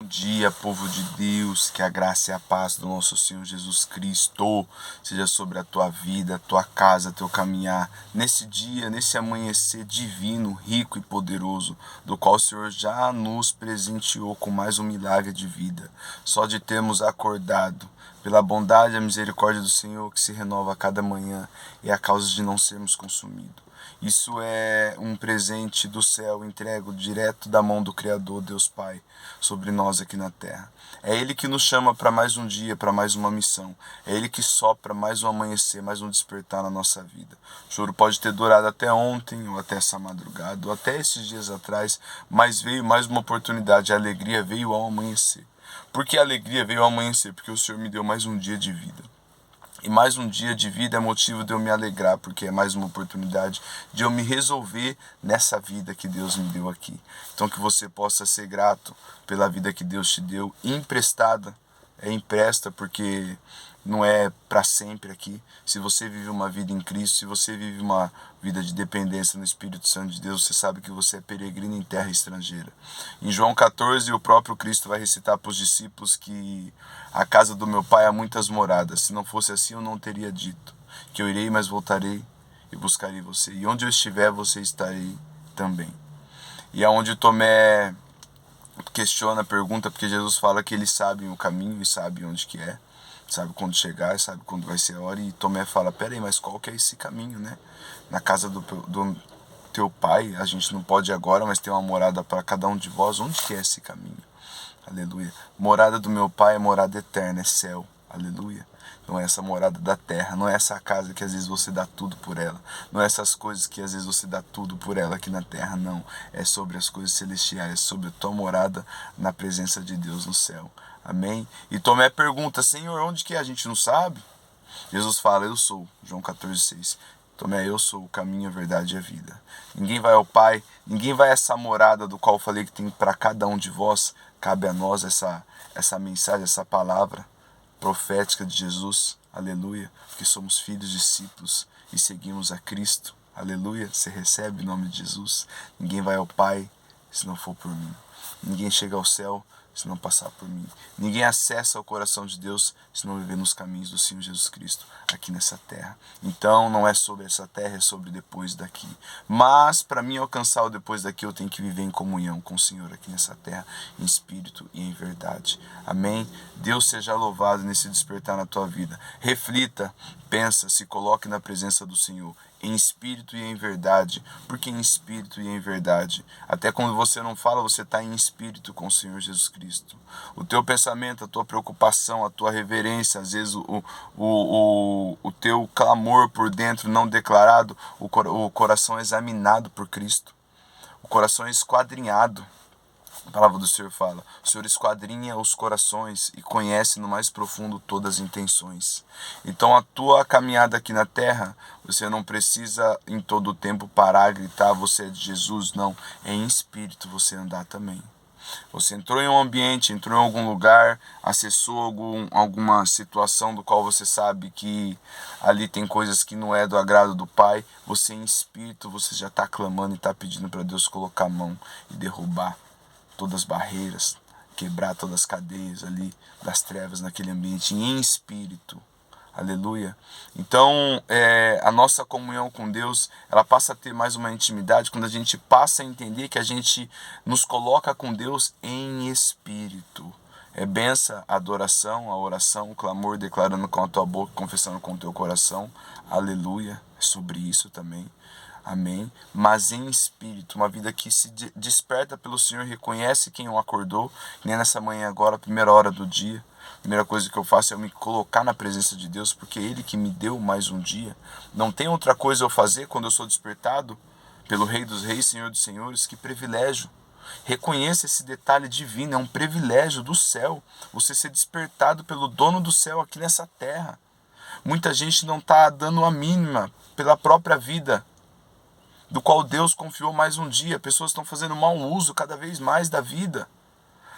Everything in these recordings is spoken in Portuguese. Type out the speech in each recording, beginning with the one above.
dia, povo de Deus, que a graça e a paz do nosso Senhor Jesus Cristo seja sobre a tua vida, a tua casa, teu caminhar, nesse dia, nesse amanhecer divino, rico e poderoso, do qual o Senhor já nos presenteou com mais um milagre de vida, só de termos acordado, pela bondade e a misericórdia do Senhor que se renova a cada manhã, é a causa de não sermos consumidos. Isso é um presente do céu entregue direto da mão do Criador, Deus Pai, sobre nós aqui na terra. É Ele que nos chama para mais um dia, para mais uma missão. É Ele que sopra mais um amanhecer, mais um despertar na nossa vida. O choro pode ter durado até ontem, ou até essa madrugada, ou até esses dias atrás, mas veio mais uma oportunidade. A alegria veio ao amanhecer. Por que a alegria veio ao amanhecer? Porque o Senhor me deu mais um dia de vida. E mais um dia de vida é motivo de eu me alegrar, porque é mais uma oportunidade de eu me resolver nessa vida que Deus me deu aqui. Então que você possa ser grato pela vida que Deus te deu, emprestada, empresta, porque não é para sempre aqui. Se você vive uma vida em Cristo, se você vive uma vida de dependência no Espírito Santo de Deus, você sabe que você é peregrino em terra estrangeira. Em João 14, o próprio Cristo vai recitar para os discípulos que a casa do meu Pai há muitas moradas. Se não fosse assim, eu não teria dito que eu irei, mas voltarei e buscarei você. E onde eu estiver, você estarei também. E aonde Tomé questiona, pergunta, porque Jesus fala que eles sabem o caminho e sabem onde que é, sabe quando chegar, sabe quando vai ser a hora, e Tomé fala, peraí, mas qual que é esse caminho, né? Na casa do teu pai, a gente não pode ir agora, mas tem uma morada para cada um de vós, onde que é esse caminho? Aleluia. Morada do meu pai é morada eterna, é céu, aleluia. Não é essa morada da terra, não é essa casa que às vezes você dá tudo por ela, não é essas coisas que às vezes você dá tudo por ela aqui na terra, não. É sobre as coisas celestiais, é sobre a tua morada na presença de Deus no céu. Amém? E Tomé pergunta, Senhor, onde que é? A gente não sabe? Jesus fala, eu sou, João 14,6. Tomé, eu sou o caminho, a verdade e a vida. Ninguém vai ao Pai, ninguém vai a essa morada do qual eu falei que tem para cada um de vós. Cabe a nós essa mensagem, essa palavra profética de Jesus, aleluia, que somos filhos discípulos e seguimos a Cristo, aleluia, você recebe o nome de Jesus. Ninguém vai ao Pai se não for por mim, ninguém chega ao céu se não passar por mim, ninguém acessa o coração de Deus se não viver nos caminhos do Senhor Jesus Cristo aqui nessa terra. Então não é sobre essa terra, é sobre depois daqui, mas para mim alcançar o depois daqui eu tenho que viver em comunhão com o Senhor aqui nessa terra, em espírito e em verdade. Amém? Deus seja louvado nesse despertar na tua vida. Reflita, pensa, se coloque na presença do Senhor em espírito e em verdade. Porque em espírito e em verdade, até quando você não fala, você está em espírito com o Senhor Jesus Cristo. O teu pensamento, a tua preocupação, a tua reverência, às vezes o teu clamor por dentro não declarado, o coração examinado por Cristo, o coração esquadrinhado. A palavra do Senhor fala, o Senhor esquadrinha os corações e conhece no mais profundo todas as intenções. Então a tua caminhada aqui na terra, você não precisa em todo o tempo parar, gritar, você é de Jesus, não. É em espírito você andar também. Você entrou em um ambiente, entrou em algum lugar, acessou alguma situação do qual você sabe que ali tem coisas que não é do agrado do Pai, você em espírito, você já está clamando e está pedindo para Deus colocar a mão e derrubar todas as barreiras, quebrar todas as cadeias ali das trevas naquele ambiente em espírito. Aleluia. Então, a nossa comunhão com Deus, ela passa a ter mais uma intimidade quando a gente passa a entender que a gente nos coloca com Deus em espírito. É benção, a adoração, a oração, o clamor, declarando com a tua boca, confessando com o teu coração. Aleluia. É sobre isso também. Amém? Mas em espírito, uma vida que se desperta pelo Senhor, reconhece quem o acordou, nem nessa manhã agora, a primeira hora do dia. A primeira coisa que eu faço é eu me colocar na presença de Deus, porque é Ele que me deu mais um dia. Não tem outra coisa eu fazer quando eu sou despertado pelo Rei dos Reis, Senhor dos Senhores. Que privilégio. Reconheça esse detalhe divino, é um privilégio do céu, você ser despertado pelo dono do céu aqui nessa terra. Muita gente não está dando a mínima pela própria vida, do qual Deus confiou mais um dia. Pessoas estão fazendo mau uso cada vez mais da vida.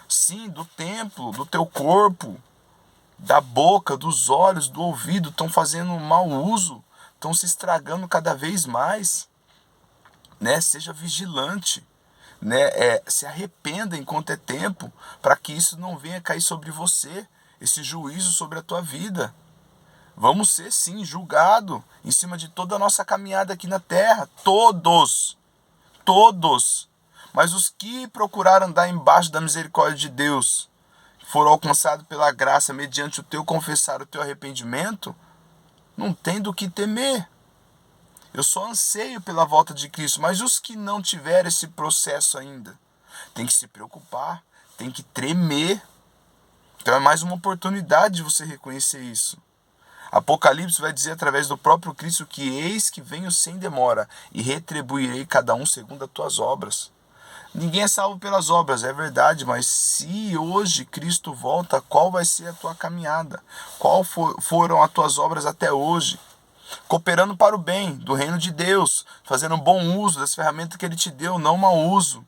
Sim, do templo, do teu corpo, da boca, dos olhos, do ouvido, estão fazendo mau uso, estão se estragando cada vez mais. Né? Seja vigilante. né? Se arrependa enquanto é tempo, para que isso não venha cair sobre você, esse juízo sobre a tua vida. Vamos ser sim julgados em cima de toda a nossa caminhada aqui na terra, todos, mas os que procuraram andar embaixo da misericórdia de Deus, foram alcançados pela graça mediante o teu confessar, o teu arrependimento, não tem do que temer. Eu só anseio pela volta de Cristo, mas os que não tiverem esse processo ainda, tem que se preocupar, tem que tremer. Então é mais uma oportunidade de você reconhecer isso. Apocalipse vai dizer através do próprio Cristo que eis que venho sem demora e retribuirei cada um segundo as tuas obras. Ninguém é salvo pelas obras, é verdade, mas se hoje Cristo volta, qual vai ser a tua caminhada? Foram as tuas obras até hoje? Cooperando para o bem do reino de Deus, fazendo bom uso das ferramentas que Ele te deu, não mau uso.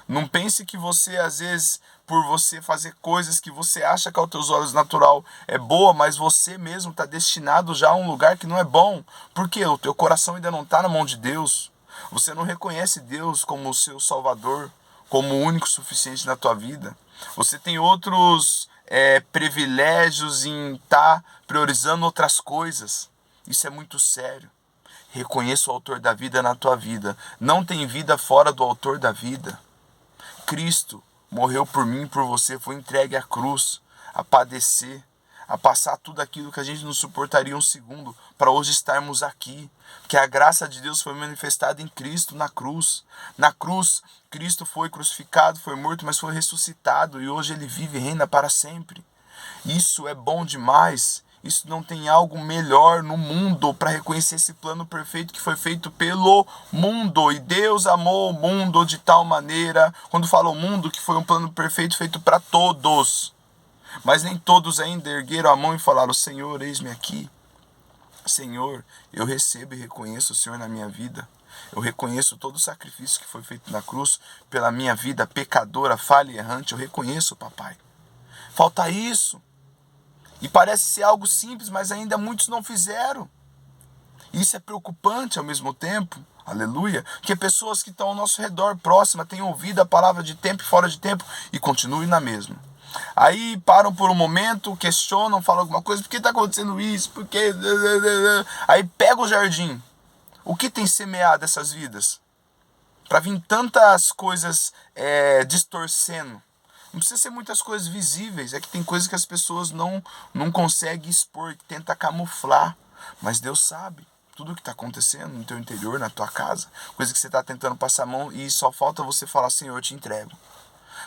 Não pense que você, às vezes, por você fazer coisas que você acha que aos teus olhos natural é boa, mas você mesmo está destinado já a um lugar que não é bom. Porque o teu coração ainda não está na mão de Deus. Você não reconhece Deus como o seu Salvador, como o único suficiente na tua vida. Você tem outros privilégios em estar priorizando outras coisas. Isso é muito sério. Reconheça o autor da vida na tua vida. Não tem vida fora do autor da vida. Cristo morreu por mim e por você, foi entregue à cruz, a padecer, a passar tudo aquilo que a gente não suportaria um segundo, para hoje estarmos aqui. Que a graça de Deus foi manifestada em Cristo na cruz. Na cruz, Cristo foi crucificado, foi morto, mas foi ressuscitado e hoje Ele vive e reina para sempre. Isso é bom demais. Isso não tem algo melhor no mundo para reconhecer esse plano perfeito que foi feito pelo mundo. E Deus amou o mundo de tal maneira, quando fala o mundo, que foi um plano perfeito feito para todos. Mas nem todos ainda ergueram a mão e falaram: Senhor, eis-me aqui. Senhor, eu recebo e reconheço o Senhor na minha vida. Eu reconheço todo o sacrifício que foi feito na cruz pela minha vida pecadora, falha e errante. Eu reconheço, papai. Falta isso. E parece ser algo simples, mas ainda muitos não fizeram. Isso é preocupante ao mesmo tempo. Aleluia. Que pessoas que estão ao nosso redor, próximas, tenham ouvido a palavra de tempo e fora de tempo e continuem na mesma. Aí param por um momento, questionam, falam alguma coisa. Por que está acontecendo isso? Por que... Aí pega o jardim. O que tem semeado essas vidas? Para vir tantas coisas distorcendo. Não precisa ser muitas coisas visíveis. É que tem coisas que as pessoas não conseguem expor, que tenta camuflar. Mas Deus sabe tudo o que está acontecendo no teu interior, na tua casa. Coisa que você está tentando passar a mão e só falta você falar: Senhor, eu te entrego.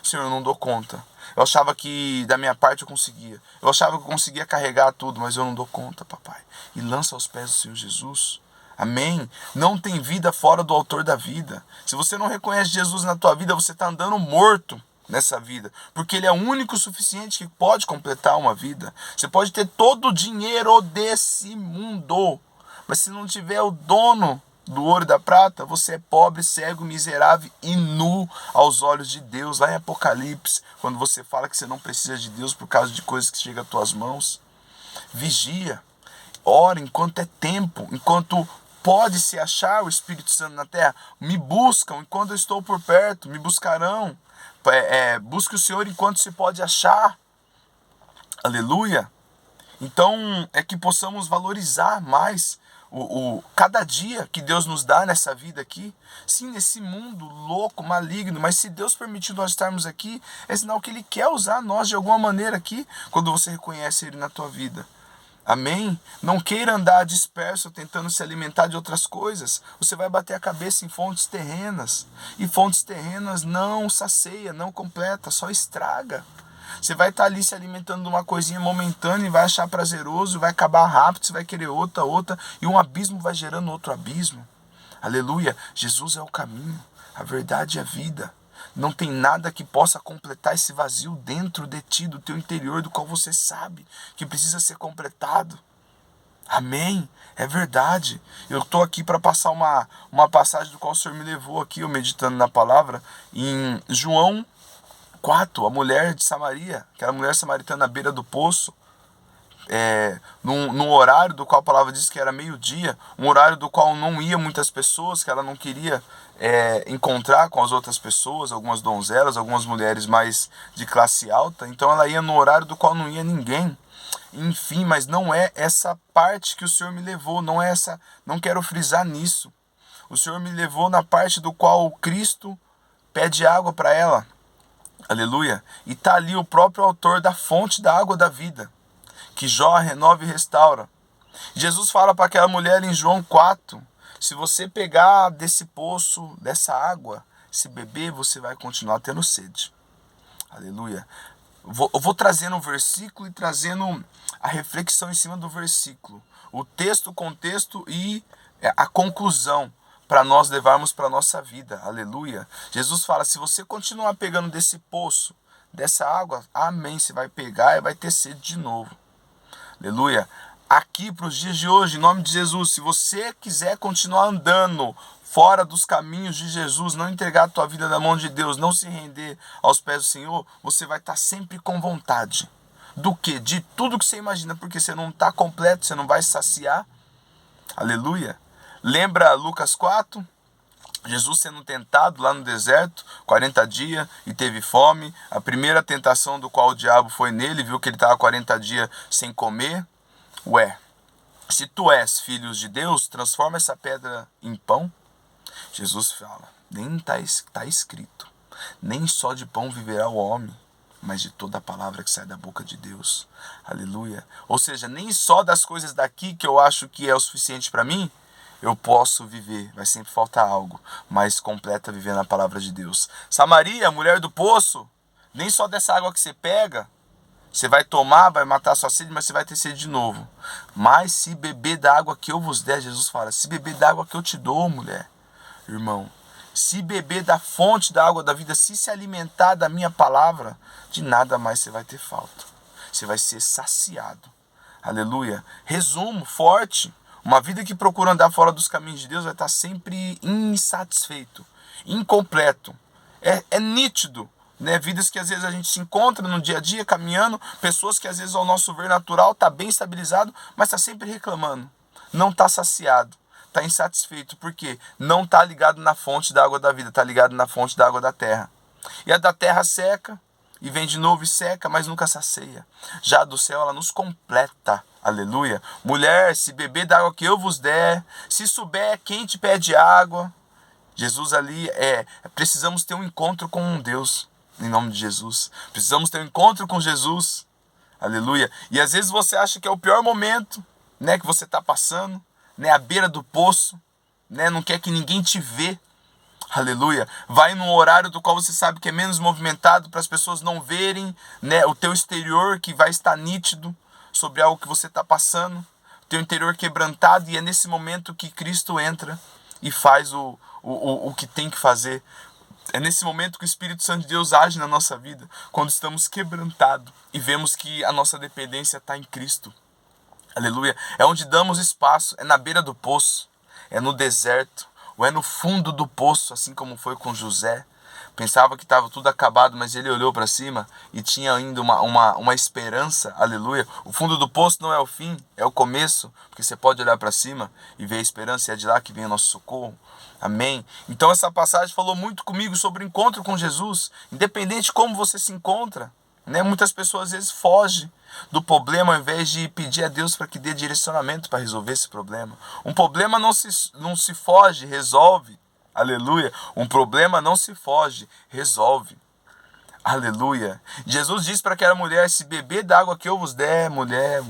Senhor, eu não dou conta. Eu achava que da minha parte eu conseguia. Eu achava que eu conseguia carregar tudo, mas eu não dou conta, papai. E lança aos pés do Senhor Jesus. Amém? Não tem vida fora do autor da vida. Se você não reconhece Jesus na tua vida, você está andando morto nessa vida, porque Ele é o único suficiente que pode completar uma vida. Você pode ter todo o dinheiro desse mundo, mas se não tiver o dono do ouro e da prata, você é pobre, cego, miserável e nu aos olhos de Deus. Lá em Apocalipse, quando você fala que você não precisa de Deus por causa de coisas que chegam às tuas mãos. Vigia, ora enquanto é tempo, enquanto pode se achar o Espírito Santo na terra. Me buscam enquanto eu estou por perto, me buscarão. Busque o Senhor enquanto se pode achar. Aleluia. Então é que possamos valorizar mais cada dia que Deus nos dá nessa vida aqui. Sim, nesse mundo louco, maligno, mas se Deus permitir nós estarmos aqui, é sinal que Ele quer usar nós de alguma maneira aqui, quando você reconhece Ele na tua vida. Amém? Não queira andar disperso tentando se alimentar de outras coisas. Você vai bater a cabeça em fontes terrenas. E fontes terrenas não sacia, não completa, só estraga. Você vai estar ali se alimentando de uma coisinha momentânea e vai achar prazeroso, vai acabar rápido, você vai querer outra, e um abismo vai gerando outro abismo. Aleluia! Jesus é o caminho, a verdade e a vida. Não tem nada que possa completar esse vazio dentro de ti, do teu interior, do qual você sabe que precisa ser completado. Amém? É verdade. Eu estou aqui para passar uma passagem do qual o Senhor me levou aqui, eu meditando na palavra, em João 4, a mulher de Samaria, aquela mulher samaritana à beira do poço. num horário do qual a palavra diz que era meio-dia, um horário do qual não ia muitas pessoas, que ela não queria encontrar com as outras pessoas, algumas donzelas, algumas mulheres mais de classe alta, então ela ia no horário do qual não ia ninguém. Enfim, mas não é essa parte que o Senhor me levou, não quero frisar nisso. O Senhor me levou na parte do qual o Cristo pede água para ela. Aleluia. E está ali o próprio autor da fonte da água da vida, que jorra, renova e restaura. Jesus fala para aquela mulher em João 4, se você pegar desse poço, dessa água, se beber, você vai continuar tendo sede. Aleluia. Eu vou trazendo o versículo e trazendo a reflexão em cima do versículo. O texto, o contexto e a conclusão para nós levarmos para a nossa vida. Aleluia. Jesus fala, se você continuar pegando desse poço, dessa água, amém, você vai pegar e vai ter sede de novo. Aleluia. Aqui para os dias de hoje, em nome de Jesus, se você quiser continuar andando fora dos caminhos de Jesus, não entregar a tua vida na mão de Deus, não se render aos pés do Senhor, você vai estar sempre com vontade. Do que? De tudo que você imagina, porque você não está completo, você não vai saciar. Aleluia. Lembra Lucas 4? Jesus sendo tentado lá no deserto, 40 dias, e teve fome. A primeira tentação do qual o diabo foi nele, viu que ele estava 40 dias sem comer. Se tu és filho de Deus, transforma essa pedra em pão. Jesus fala, nem está escrito, nem só de pão viverá o homem, mas de toda a palavra que sai da boca de Deus. Aleluia. Ou seja, nem só das coisas daqui que eu acho que é o suficiente para mim, eu posso viver, vai sempre faltar algo, mas completa viver na palavra de Deus. Samaria, a mulher do poço, nem só dessa água que você pega, você vai tomar, vai matar a sua sede, mas você vai ter sede de novo. Mas se beber da água que eu vos der, Jesus fala, se beber da água que eu te dou, mulher, irmão, se beber da fonte da água da vida, se alimentar da minha palavra, de nada mais você vai ter falta. Você vai ser saciado. Aleluia. Resumo, forte. Uma vida que procura andar fora dos caminhos de Deus vai estar sempre insatisfeito, incompleto. É nítido, né? Vidas que às vezes a gente se encontra no dia a dia, caminhando, pessoas que às vezes ao nosso ver natural está bem estabilizado, mas está sempre reclamando, não está saciado, está insatisfeito, porque não está ligado na fonte da água da vida, está ligado na fonte da água da terra. E a da terra seca, e vem de novo e seca, mas nunca sacia. Já a do céu, ela nos completa. Aleluia. Mulher, se beber da água que eu vos der, se souber quem te pede água, Jesus ali precisamos ter um encontro com um Deus, em nome de Jesus. Precisamos ter um encontro com Jesus. Aleluia. E às vezes você acha que é o pior momento, né, que você está passando, né, à beira do poço, né, não quer que ninguém te vê. Aleluia. Vai num horário do qual você sabe que é menos movimentado, para as pessoas não verem, né, o teu exterior que vai estar nítido sobre algo que você está passando, o teu interior quebrantado, e é nesse momento que Cristo entra e faz o que tem que fazer. É nesse momento que o Espírito Santo de Deus age na nossa vida, quando estamos quebrantados e vemos que a nossa dependência está em Cristo. Aleluia. É onde damos espaço, é na beira do poço, é no deserto, ou é no fundo do poço, assim como foi com José. Pensava que estava tudo acabado, mas ele olhou para cima e tinha ainda uma esperança. Aleluia. O fundo do poço não é o fim, é o começo, porque você pode olhar para cima e ver a esperança, e é de lá que vem o nosso socorro. Amém? Então essa passagem falou muito comigo sobre o encontro com Jesus, independente de como você se encontra, né? Muitas pessoas às vezes fogem do problema ao invés de pedir a Deus para que dê direcionamento para resolver esse problema. Um problema não se foge, resolve. Aleluia. Um problema não se foge, resolve. Aleluia. Jesus disse para aquela mulher, se beber da água que eu vos der, mulher.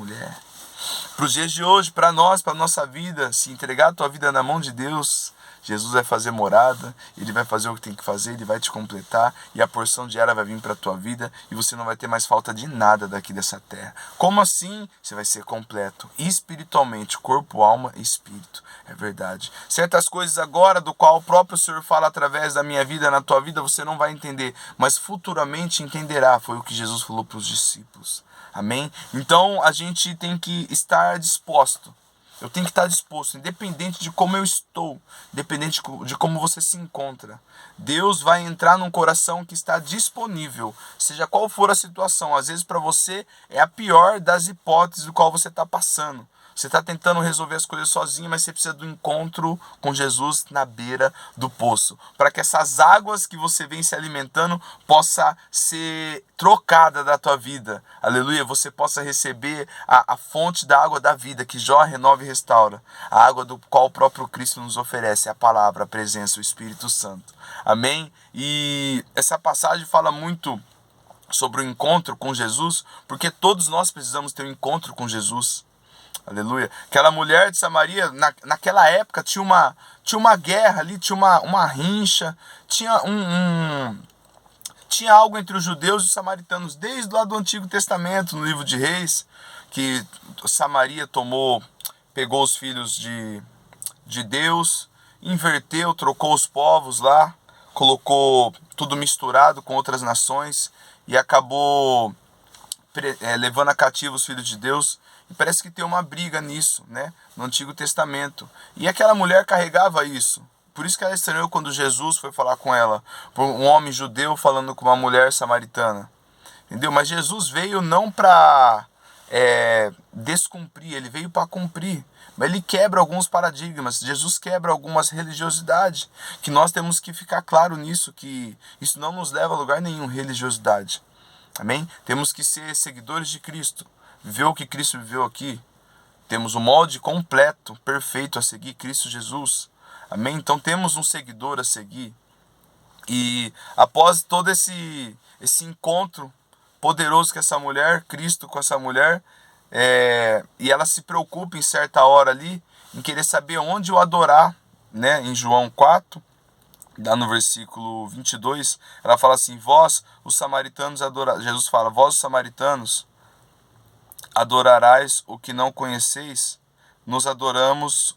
Para os dias de hoje, para nós, para a nossa vida, se entregar a tua vida na mão de Deus, Jesus vai fazer morada, Ele vai fazer o que tem que fazer, Ele vai te completar, e a porção diária vai vir para a tua vida, e você não vai ter mais falta de nada daqui dessa terra. Como assim? Você vai ser completo, espiritualmente, corpo, alma e espírito. É verdade. Certas coisas agora, do qual o próprio Senhor fala através da minha vida, na tua vida, você não vai entender, mas futuramente entenderá. Foi o que Jesus falou para os discípulos. Amém? Então a gente tem que estar disposto Eu tenho que estar disposto, independente de como eu estou, independente de como você se encontra. Deus vai entrar num coração que está disponível, seja qual for a situação. Às vezes para você é a pior das hipóteses do qual você está passando. Você está tentando resolver as coisas sozinho, mas você precisa do encontro com Jesus na beira do poço. Para que essas águas que você vem se alimentando possa ser trocada da tua vida. Aleluia. Você possa receber a fonte da água da vida, que jorra, renova e restaura. A água do qual o próprio Cristo nos oferece, a palavra, a presença, o Espírito Santo. Amém? E essa passagem fala muito sobre o encontro com Jesus, porque todos nós precisamos ter um encontro com Jesus. Aleluia. Aquela mulher de Samaria, naquela época, tinha uma guerra ali, tinha uma rincha, tinha algo entre os judeus e os samaritanos, desde lá do Antigo Testamento, no livro de Reis, que Samaria pegou os filhos de Deus, inverteu, trocou os povos lá, colocou tudo misturado com outras nações e acabou levando a cativo os filhos de Deus. E parece que tem uma briga nisso, né, no Antigo Testamento. E aquela mulher carregava isso. Por isso que ela estranhou quando Jesus foi falar com ela. Um homem judeu falando com uma mulher samaritana. Entendeu? Mas Jesus veio não para descumprir, ele veio para cumprir. Mas ele quebra alguns paradigmas. Jesus quebra algumas religiosidades. Que nós temos que ficar claro nisso, que isso não nos leva a lugar nenhum, religiosidade. Amém? Temos que ser seguidores de Cristo. Viver o que Cristo viveu aqui. Temos um molde completo, perfeito a seguir, Cristo Jesus. Amém? Então temos um seguidor a seguir. E após todo esse encontro poderoso com essa mulher, Cristo com essa mulher, e ela se preocupa em certa hora ali, em querer saber onde o adorar, né? Em João 4, lá no versículo 22, ela fala assim, vós, os samaritanos, Jesus fala, vós, os samaritanos, adorarás o que não conheceis, nós adoramos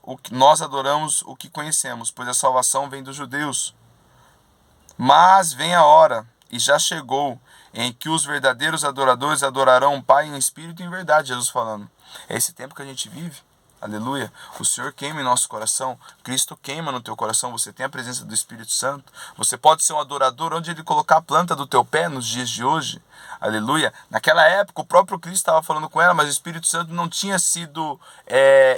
o que conhecemos, pois a salvação vem dos judeus. Mas vem a hora, e já chegou, em que os verdadeiros adoradores adorarão o Pai em espírito e em verdade, Jesus falando. É esse tempo que a gente vive. Aleluia. O Senhor queima em nosso coração. Cristo queima no teu coração. Você tem a presença do Espírito Santo. Você pode ser um adorador onde Ele colocar a planta do teu pé nos dias de hoje. Aleluia. Naquela época o próprio Cristo estava falando com ela, mas o Espírito Santo não tinha sido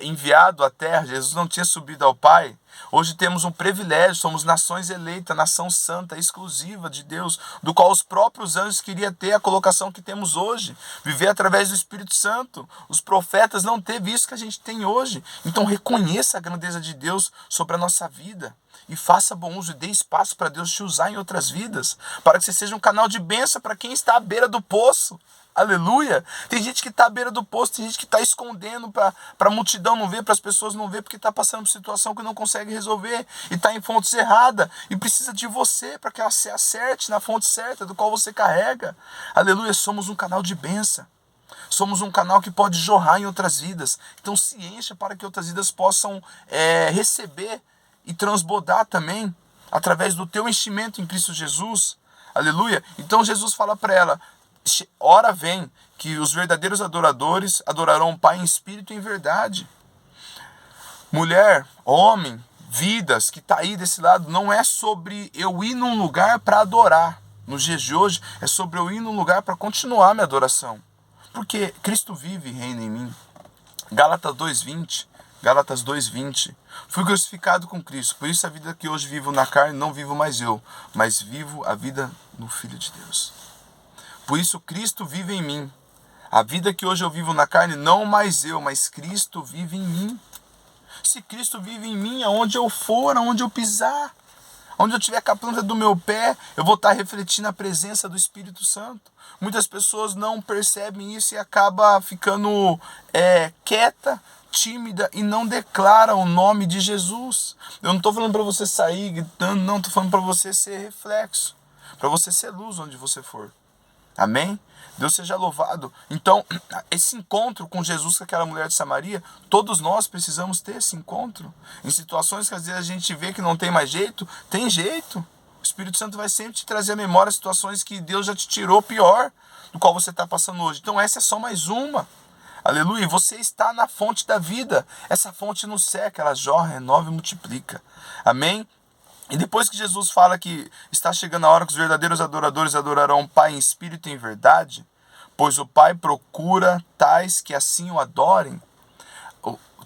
enviado à terra. Jesus não tinha subido ao Pai. Hoje temos um privilégio, somos nações eleitas, nação santa, exclusiva de Deus, do qual os próprios anjos queriam ter a colocação que temos hoje, viver através do Espírito Santo. Os profetas não teve isso que a gente tem hoje. Então reconheça a grandeza de Deus sobre a nossa vida e faça bom uso e dê espaço para Deus te usar em outras vidas, para que você seja um canal de bênção para quem está à beira do poço. Aleluia. Tem gente que está à beira do poço, tem gente que está escondendo para a multidão não ver, para as pessoas não ver, porque está passando por situação que não consegue resolver e está em fontes erradas e precisa de você para que ela se acerte na fonte certa do qual você carrega. Aleluia. Somos um canal de bênção. Somos um canal que pode jorrar em outras vidas. Então se encha para que outras vidas possam receber e transbordar também através do teu enchimento em Cristo Jesus. Aleluia. Então Jesus fala para ela, hora vem que os verdadeiros adoradores adorarão o Pai em espírito e em verdade. Mulher, homem, vidas que está aí desse lado, não é sobre eu ir num lugar para adorar. Nos dias de hoje, é sobre eu ir num lugar para continuar minha adoração. Porque Cristo vive e reina em mim. Gálatas 2:20. Fui crucificado com Cristo, por isso a vida que hoje vivo na carne não vivo mais eu, mas vivo a vida no Filho de Deus. Por isso Cristo vive em mim. A vida que hoje eu vivo na carne, não mais eu, mas Cristo vive em mim. Se Cristo vive em mim, aonde eu for, aonde eu pisar, onde eu tiver com a planta do meu pé, eu vou estar refletindo a presença do Espírito Santo. Muitas pessoas não percebem isso e acabam ficando quieta, tímida e não declara o nome de Jesus. Eu não estou falando para você sair gritando, não, estou falando para você ser reflexo, para você ser luz onde você for. Amém? Deus seja louvado. Então, esse encontro com Jesus, com aquela mulher de Samaria, todos nós precisamos ter esse encontro. Em situações que às vezes a gente vê que não tem mais jeito, tem jeito. O Espírito Santo vai sempre te trazer à memória situações que Deus já te tirou pior do qual você está passando hoje. Então essa é só mais uma. Aleluia. E você está na fonte da vida. Essa fonte não seca, ela jorra, renova e multiplica. Amém? E depois que Jesus fala que está chegando a hora que os verdadeiros adoradores adorarão o Pai em espírito e em verdade, pois o Pai procura tais que assim o adorem.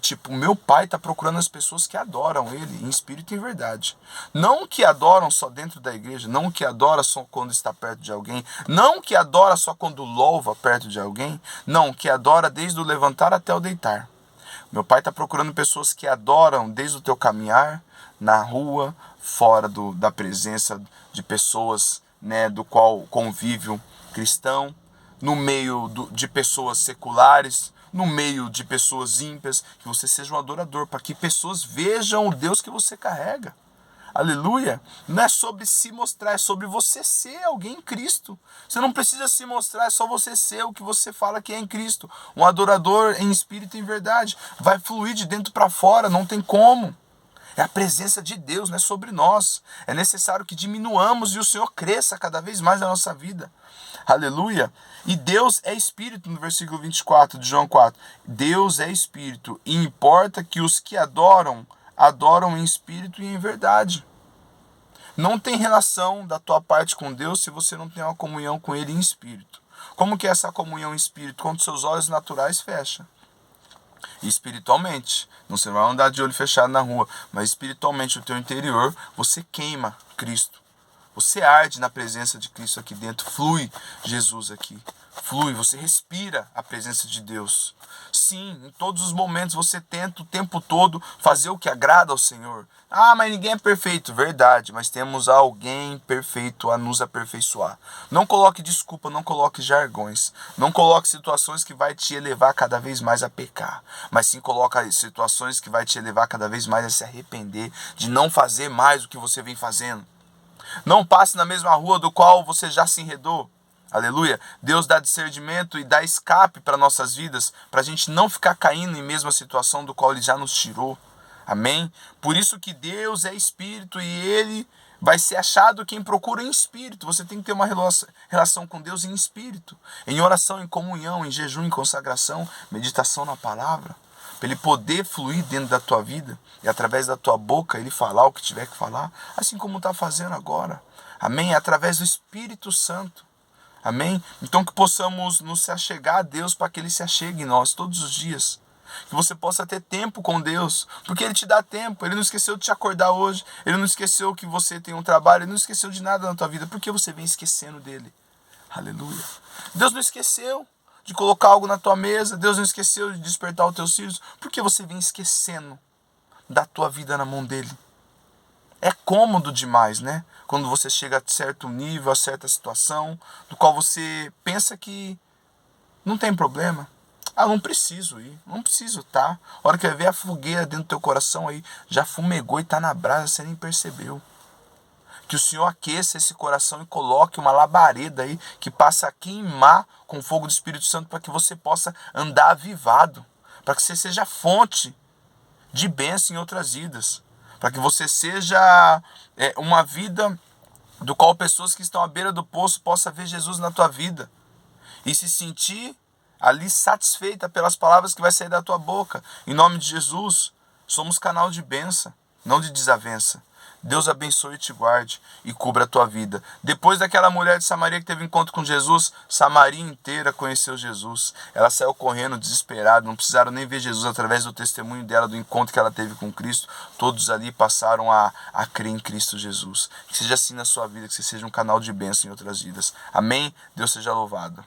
Tipo, meu Pai está procurando as pessoas que adoram Ele em espírito e em verdade. Não que adoram só dentro da igreja, não que adora só quando está perto de alguém, não que adora só quando louva perto de alguém, não, que adora desde o levantar até o deitar. Meu Pai está procurando pessoas que adoram desde o teu caminhar, na rua, fora da presença de pessoas, né, do qual convívio cristão, no meio de pessoas seculares, no meio de pessoas ímpias, que você seja um adorador, para que pessoas vejam o Deus que você carrega. Aleluia. Não é sobre se mostrar, é sobre você ser alguém em Cristo. Você não precisa se mostrar, é só você ser o que você fala que é em Cristo. Um adorador em espírito e em verdade. Vai fluir de dentro para fora, não tem como. É a presença de Deus, não é sobre nós. É necessário que diminuamos e o Senhor cresça cada vez mais na nossa vida. Aleluia. E Deus é espírito, no versículo 24 de João 4. Deus é espírito e importa que os que adoram em espírito e em verdade. Não tem relação da tua parte com Deus se você não tem uma comunhão com Ele em espírito. Como que é essa comunhão em espírito? Quando seus olhos naturais fecham. E espiritualmente, não você vai andar de olho fechado na rua, mas espiritualmente, no teu interior, você queima Cristo. Você arde na presença de Cristo aqui dentro, flui Jesus aqui. Flui, você respira a presença de Deus. Sim, em todos os momentos você tenta o tempo todo fazer o que agrada ao Senhor. Ah, mas ninguém é perfeito. Verdade, mas temos alguém perfeito a nos aperfeiçoar. Não coloque desculpa, não coloque jargões. Não coloque situações que vai te elevar cada vez mais a pecar. Mas sim coloque situações que vai te elevar cada vez mais a se arrepender de não fazer mais o que você vem fazendo. Não passe na mesma rua do qual você já se enredou. Aleluia. Deus dá discernimento e dá escape para nossas vidas, para a gente não ficar caindo em mesma situação do qual Ele já nos tirou. Amém? Por isso que Deus é espírito e Ele vai ser achado quem procura em espírito. Você tem que ter uma relação com Deus em espírito, em oração, em comunhão, em jejum, em consagração, meditação na palavra, para Ele poder fluir dentro da tua vida e através da tua boca Ele falar o que tiver que falar, assim como está fazendo agora. Amém? É através do Espírito Santo. Amém? Então que possamos nos achegar a Deus para que Ele se achegue em nós todos os dias. Que você possa ter tempo com Deus, porque Ele te dá tempo. Ele não esqueceu de te acordar hoje. Ele não esqueceu que você tem um trabalho. Ele não esqueceu de nada na tua vida. Por que você vem esquecendo dele? Aleluia. Deus não esqueceu de colocar algo na tua mesa. Deus não esqueceu de despertar os teus filhos. Por que você vem esquecendo da tua vida na mão dele? É cômodo demais, né? Quando você chega a certo nível, a certa situação, do qual você pensa que não tem problema. Ah, não preciso ir, não preciso estar. A hora que vai ver a fogueira dentro do teu coração aí, já fumegou e está na brasa, você nem percebeu. Que o Senhor aqueça esse coração e coloque uma labareda aí, que passa a queimar com o fogo do Espírito Santo, para que você possa andar avivado, para que você seja fonte de bênção em outras vidas. Para que você seja uma vida do qual pessoas que estão à beira do poço possam ver Jesus na tua vida e se sentir ali satisfeita pelas palavras que vai sair da tua boca. Em nome de Jesus, somos canal de bênção, não de desavença. Deus abençoe e te guarde e cubra a tua vida. Depois daquela mulher de Samaria que teve encontro com Jesus, Samaria inteira conheceu Jesus. Ela saiu correndo desesperada, não precisaram nem ver Jesus através do testemunho dela, do encontro que ela teve com Cristo. Todos ali passaram a crer em Cristo Jesus. Que seja assim na sua vida, que você seja um canal de bênção em outras vidas. Amém? Deus seja louvado.